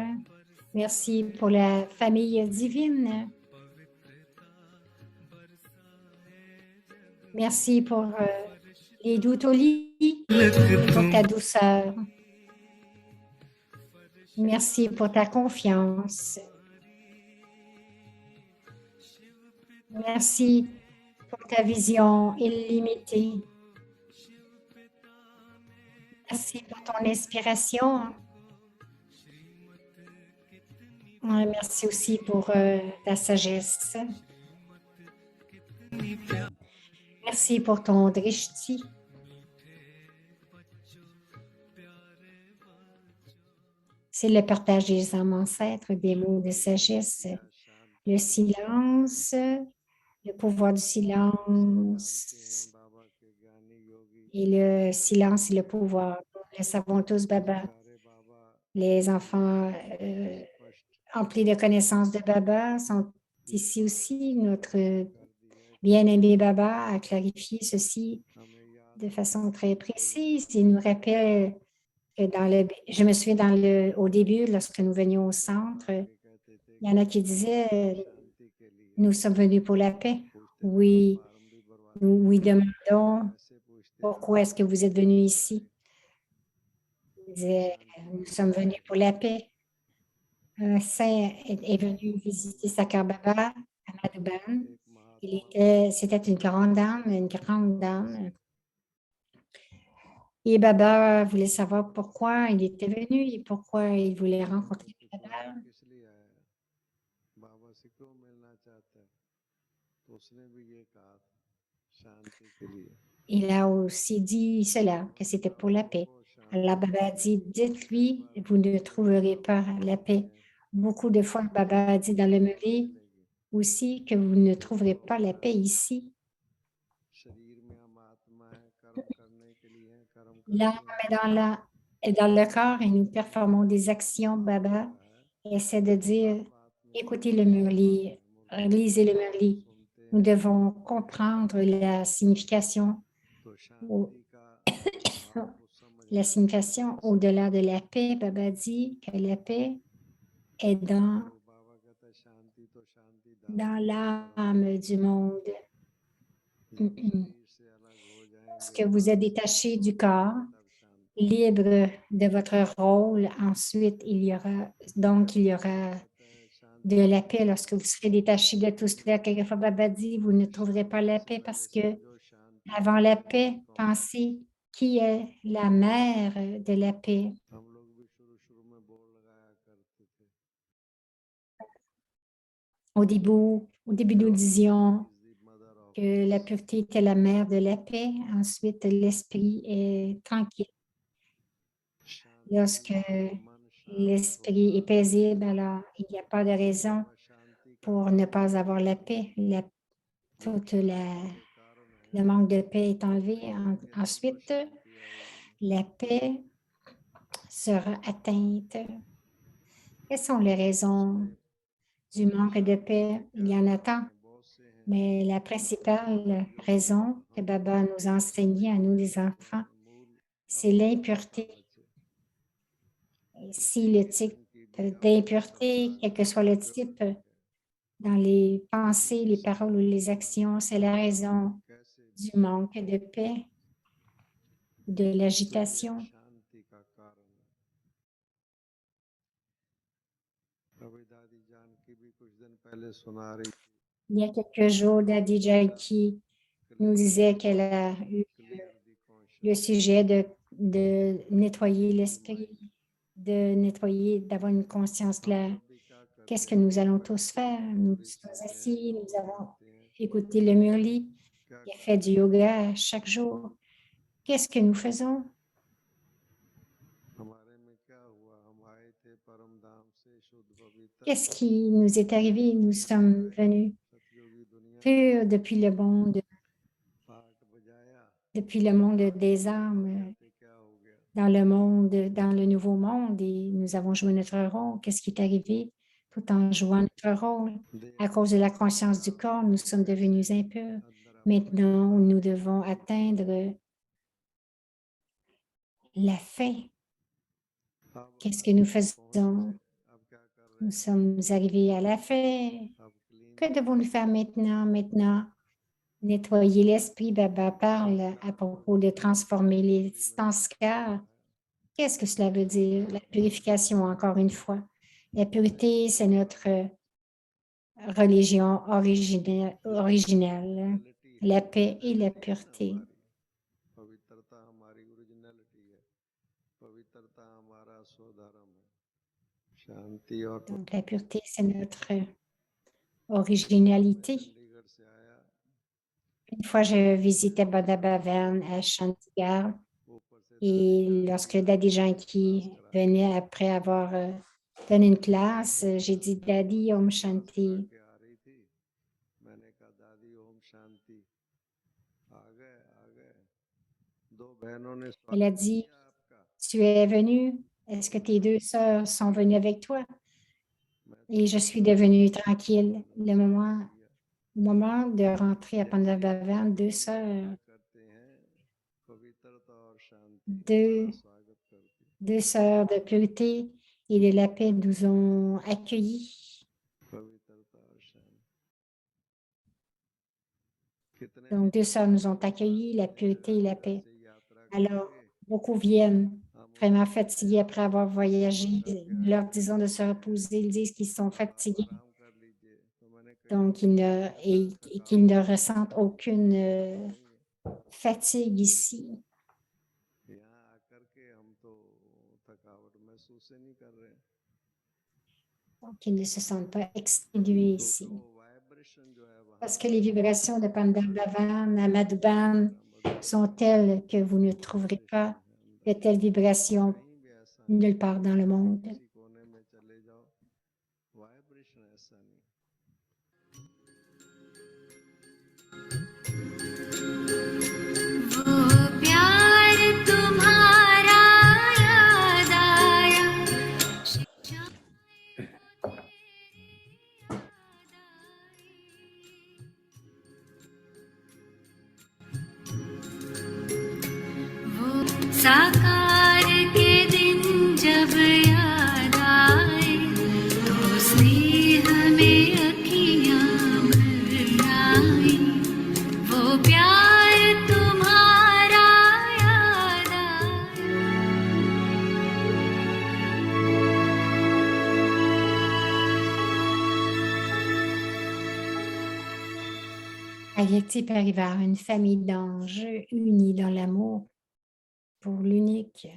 Merci pour la famille divine. Merci pour les doutolis, pour ta douceur. Merci pour ta confiance. Merci pour ta vision illimitée. Merci pour ton inspiration. Merci aussi pour ta sagesse. Merci pour ton drishti. C'est le partage des âmes ancêtres, des mots de sagesse, le silence, le pouvoir du silence et le silence et le pouvoir. Nous le savons tous, Baba. Les enfants emplis de connaissances de Baba sont ici aussi. Notre bien-aimé Baba a clarifié ceci de façon très précise. Il nous rappelle que je me souviens au début, lorsque nous venions au centre, il y en a qui disaient, nous sommes venus pour la paix. Oui, nous lui demandons, pourquoi est-ce que vous êtes venus ici? Il disait, nous sommes venus pour la paix. Un saint est venu visiter Sakhar Baba à Madhuban. C'était une grande dame. Et Baba voulait savoir pourquoi il était venu et pourquoi il voulait rencontrer Baba. Il a aussi dit cela, que c'était pour la paix. Alors Baba a dit, dites-lui, vous ne trouverez pas la paix. Beaucoup de fois, Baba a dit dans le Murli aussi que vous ne trouverez pas la paix ici. L'âme est dans dans le corps et nous performons des actions, Baba. Essaie de dire, écoutez le Murli, lisez le Murli. Nous devons comprendre la signification, la signification au-delà de la paix. Baba dit que la paix est dans l'âme du monde. Lorsque vous êtes détaché du corps, libre de votre rôle, ensuite il y aura de la paix lorsque vous serez détaché de tout cela. Quelquefois, Baba dit, vous ne trouverez pas la paix parce que avant la paix, pensez qui est la mère de la paix. Au début, nous disions que la pureté était la mère de la paix. Ensuite, l'esprit est tranquille. Lorsque l'esprit est paisible, alors il n'y a pas de raison pour ne pas avoir la paix. Le manque de paix est enlevé. Ensuite, la paix sera atteinte. Quelles sont les raisons du manque de paix? Il y en a tant, mais la principale raison que Baba nous a enseignée à nous, les enfants, c'est l'impureté. Si le type d'impureté, quel que soit le type, dans les pensées, les paroles ou les actions, c'est la raison du manque de paix, de l'agitation. Il y a quelques jours, Dadi Janki nous disait qu'elle a eu le sujet de nettoyer l'esprit, de nettoyer, d'avoir une conscience claire. Qu'est-ce que nous allons tous faire? Nous sommes assis, nous avons écouté le Murli, qui a fait du yoga chaque jour. Qu'est-ce que nous faisons? Qu'est-ce qui nous est arrivé? Nous sommes venus purs depuis le monde des âmes, dans le nouveau monde, et nous avons joué notre rôle. Qu'est-ce qui est arrivé? Tout en jouant notre rôle, à cause de la conscience du corps, nous sommes devenus impurs. Maintenant, nous devons atteindre la fin. Qu'est-ce que nous faisons? Nous sommes arrivés à la fin. Que devons-nous faire maintenant? Maintenant, nettoyer l'esprit. Baba parle à propos de transformer les sanskars. Qu'est-ce que cela veut dire? La purification, encore une fois. La pureté, c'est notre religion originelle. La paix et la pureté. Donc, la pureté, c'est notre originalité. Une fois, je visitais Badabavan à Chandigarh et lorsque Dadi Janki venait après avoir donné une classe, j'ai dit « Dadi, Om Shanti ». Elle a dit « Tu es venu? Est-ce que tes deux sœurs sont venues avec toi? » Et je suis devenue tranquille. Le moment de rentrer à Pandavavan, deux sœurs de pureté et de la paix nous ont accueillis. Donc, deux sœurs nous ont accueillis, la pureté et la paix. Alors, beaucoup viennent vraiment fatigués après avoir voyagé. Nous leur disons de se reposer. Ils disent qu'ils sont fatigués. Donc, qu'ils ne ressentent aucune fatigue ici. Donc, ils ne se sentent pas exténués ici. Parce que les vibrations de Pandavavan, à Madhuban, sont telles que vous ne trouverez pas de telles vibrations nulle part dans le monde. वो प्यार तुम्हारा Avyakti Parivar, une famille d'anges unis dans l'amour pour l'unique.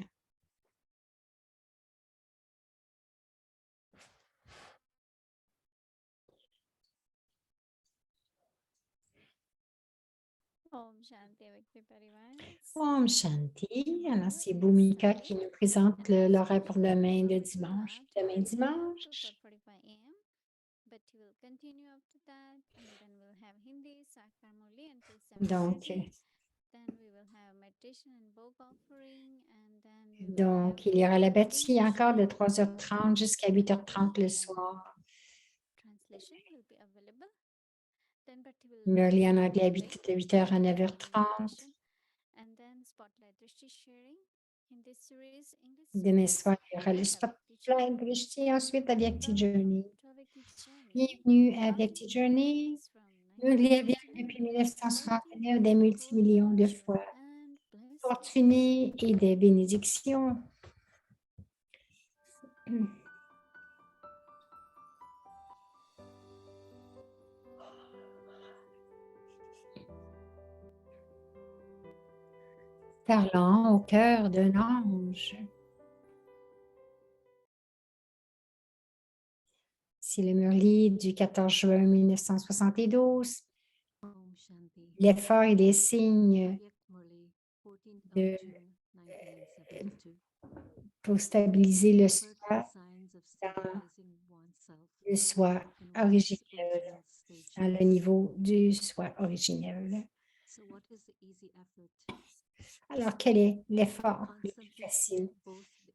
Om Shanti Avyakti Parivar. Om Shanti. Alors, c'est Bhumika qui nous présente l'horaire pour demain de dimanche. Demain dimanche. 4:45 a.m. But we'll continue after that, and then we'll have Hindi, Sakar Murli until 7:30. Donc, Then we will have meditation and book offering, and then we will have donc, il y aura la bâtie encore de English 3h30 jusqu'à 8h30 le soir. translation will be available. Then Bhatti will Murli en anglais à break 8h à and 9h30. meditation, and then spotlight Drishti sharing in this series. In this Demain series, soir, il y aura le we have Bhakti journey. spotlight Drishti, ensuite Avyakti Journey. Welcome to Avyakti journey. Bienvenue à Bhakti Avyakti Journey. is from Murli vient 1969, depuis 1969 des multimillions de fois. and blessings. Fortunés et des bénédictions. Parlant au cœur d'un ange. C'est le Murli du 14 juin 1972. L'effort et les signes pour stabiliser le soi dans le soi originel, dans le niveau du soi originel. Alors, quel est l'effort le plus facile?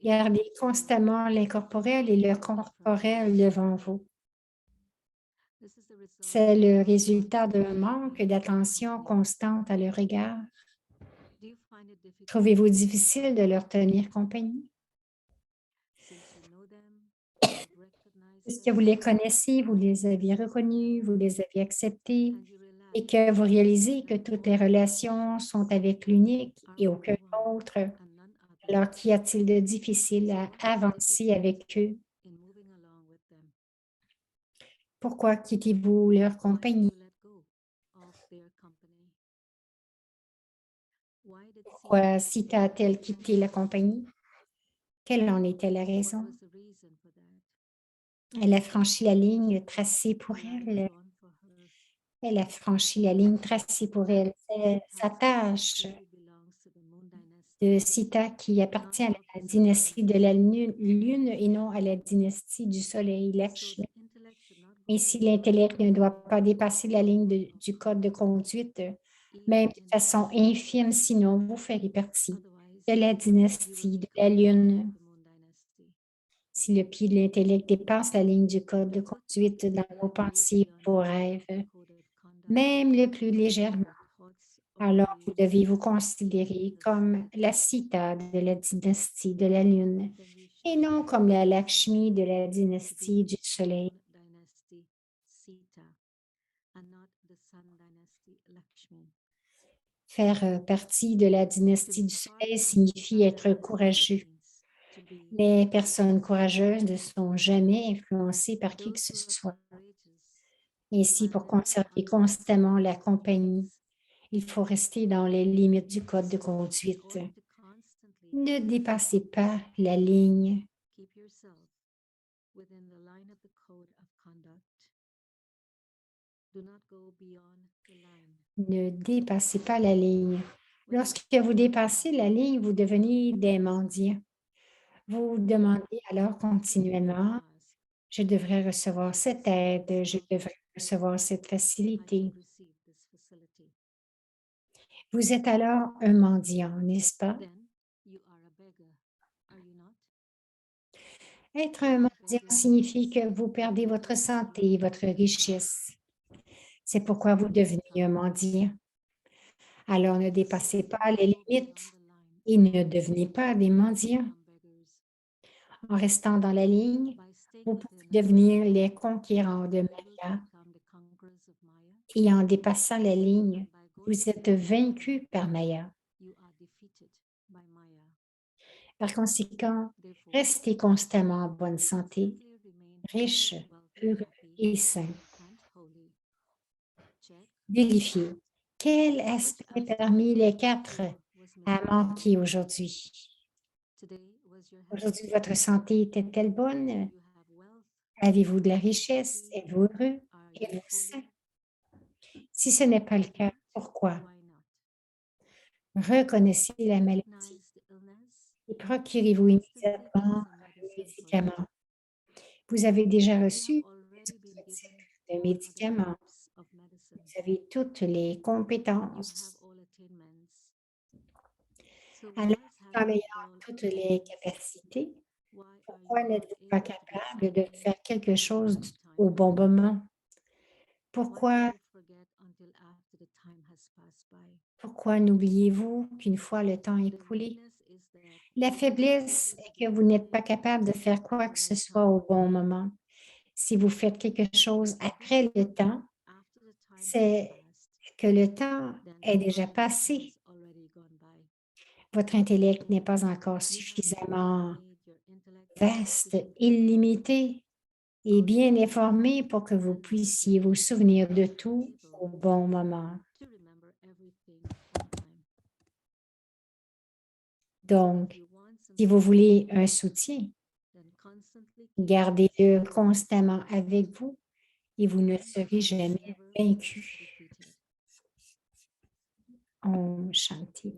Gardez constamment l'incorporel et le corporel devant vous. C'est le résultat d'un manque d'attention constante à leur égard. Trouvez-vous difficile de leur tenir compagnie? Puisque vous les connaissez, vous les aviez reconnus, vous les aviez acceptés et que vous réalisez que toutes les relations sont avec l'unique et aucun autre, alors qu'y a-t-il de difficile à avancer avec eux? Pourquoi quittez-vous leur compagnie? Pourquoi Sita a-t-elle quitté la compagnie? Quelle en était la raison? Elle a franchi la ligne tracée pour elle. Elle a franchi la ligne tracée pour elle. C'est sa tâche de Sita qui appartient à la dynastie de la lune et non à la dynastie du soleil, Lakshmi. Et si l'intellect ne doit pas dépasser la ligne du code de conduite, même de façon infime, sinon vous ferez partie de la dynastie de la lune. Si le pied de l'intellect dépasse la ligne du code de conduite dans vos pensées, vos rêves, même le plus légèrement, alors vous devez vous considérer comme la Sita de la dynastie de la lune et non comme la Lakshmi de la dynastie du soleil. Faire partie de la dynastie du soleil signifie être courageux. Les personnes courageuses ne sont jamais influencées par qui que ce soit. Ainsi, pour conserver constamment la compagnie, il faut rester dans les limites du code de conduite. Ne dépassez pas la ligne. Ne dépassez pas la ligne. Lorsque vous dépassez la ligne, vous devenez des mendiants. Vous demandez alors continuellement, je devrais recevoir cette aide, je devrais recevoir cette facilité. Vous êtes alors un mendiant, n'est-ce pas? Être un mendiant signifie que vous perdez votre santé, votre richesse. C'est pourquoi vous devenez un mendiant. Alors ne dépassez pas les limites et ne devenez pas des mendiants. En restant dans la ligne, vous pouvez devenir les conquérants de Maya. Et en dépassant la ligne, vous êtes vaincu par Maya. Par conséquent, restez constamment en bonne santé, riche, heureux et sain. vérifiez quel aspect parmi les 4 a manqué aujourd'hui. Aujourd'hui, votre santé était-elle bonne? Avez-vous de la richesse? Êtes-vous heureux? Êtes-vous sain? Si ce n'est pas le cas, pourquoi? Reconnaissez la maladie et procurez-vous immédiatement un médicament. Vous avez déjà reçu d'autres types de médicaments. Vous avez toutes les compétences. Alors, tout en ayant toutes les capacités, pourquoi n'êtes-vous pas capable de faire quelque chose au bon moment? Pourquoi n'oubliez-vous qu'une fois le temps écoulé? La faiblesse est que vous n'êtes pas capable de faire quoi que ce soit au bon moment. Si vous faites quelque chose après le temps, c'est que le temps est déjà passé. Votre intellect n'est pas encore suffisamment vaste, illimité et bien informé pour que vous puissiez vous souvenir de tout au bon moment. Donc, si vous voulez un soutien, gardez-le constamment avec vous et vous ne serez jamais vaincu. Om Shanti.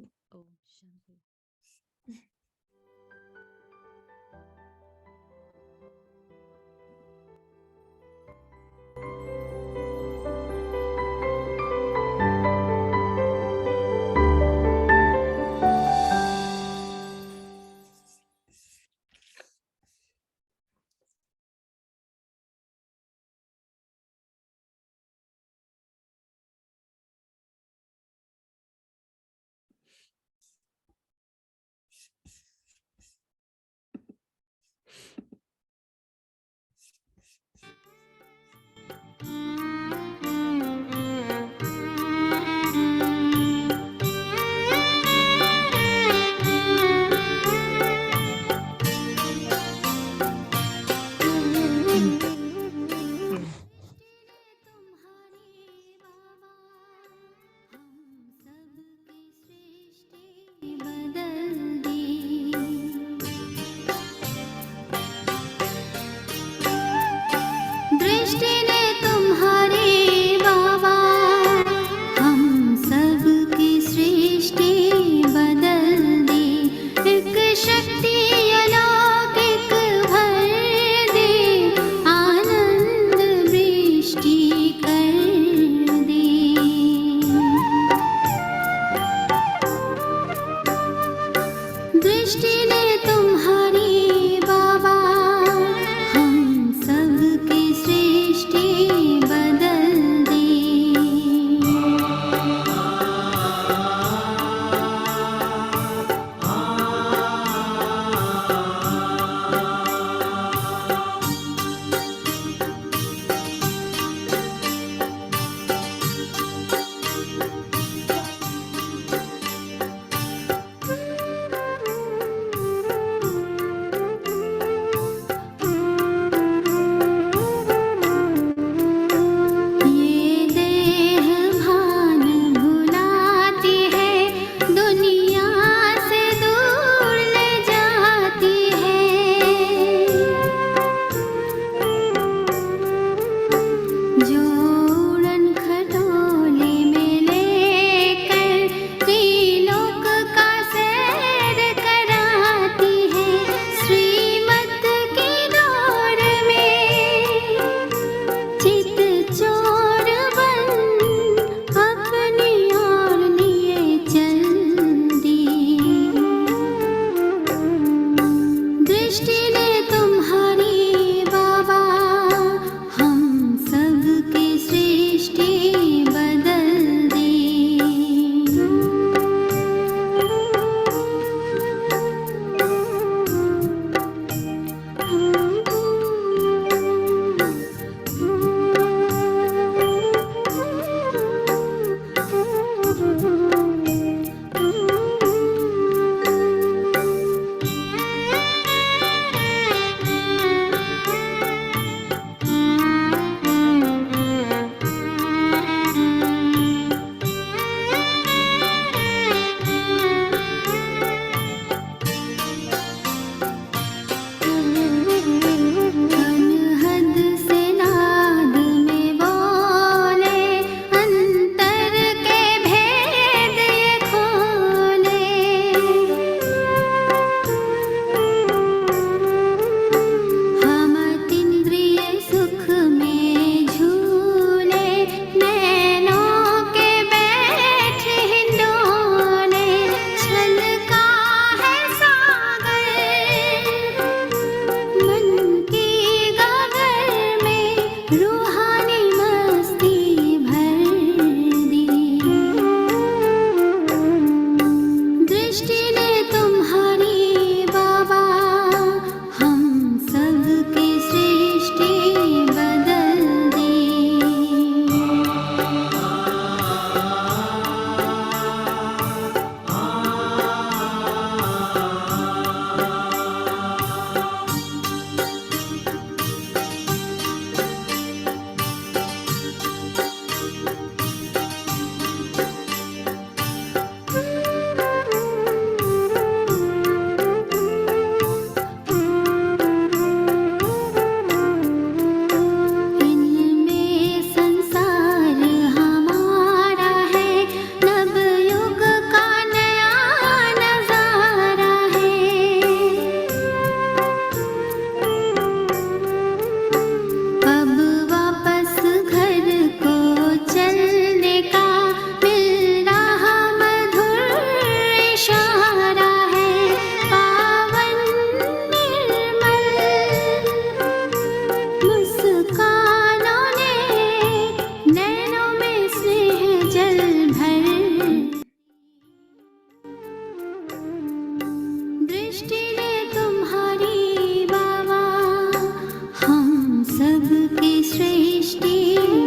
सबकी सृष्टि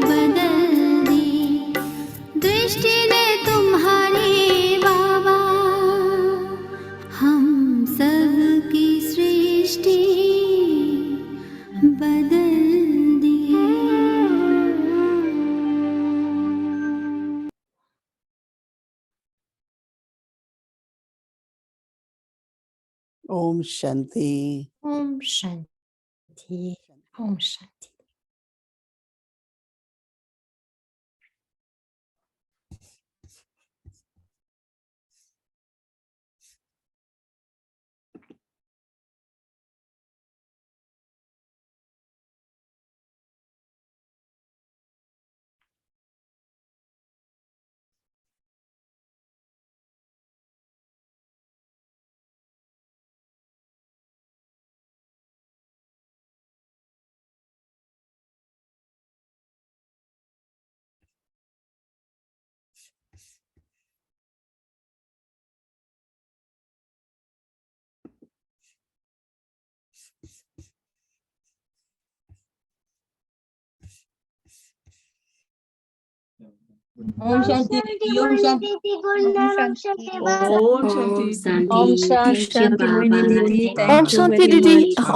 बदल दी दृष्टि ने तुम्हारी बाबा हम सबकी सृष्टि बदल दी Om Shanti. Om Shanti. Om Shanti. Om Shanti Didi, Om Shanti. Om Shanti. Om Shanti. Thank you, Om Baba. Shanti, Thank Thank you you very very much. much.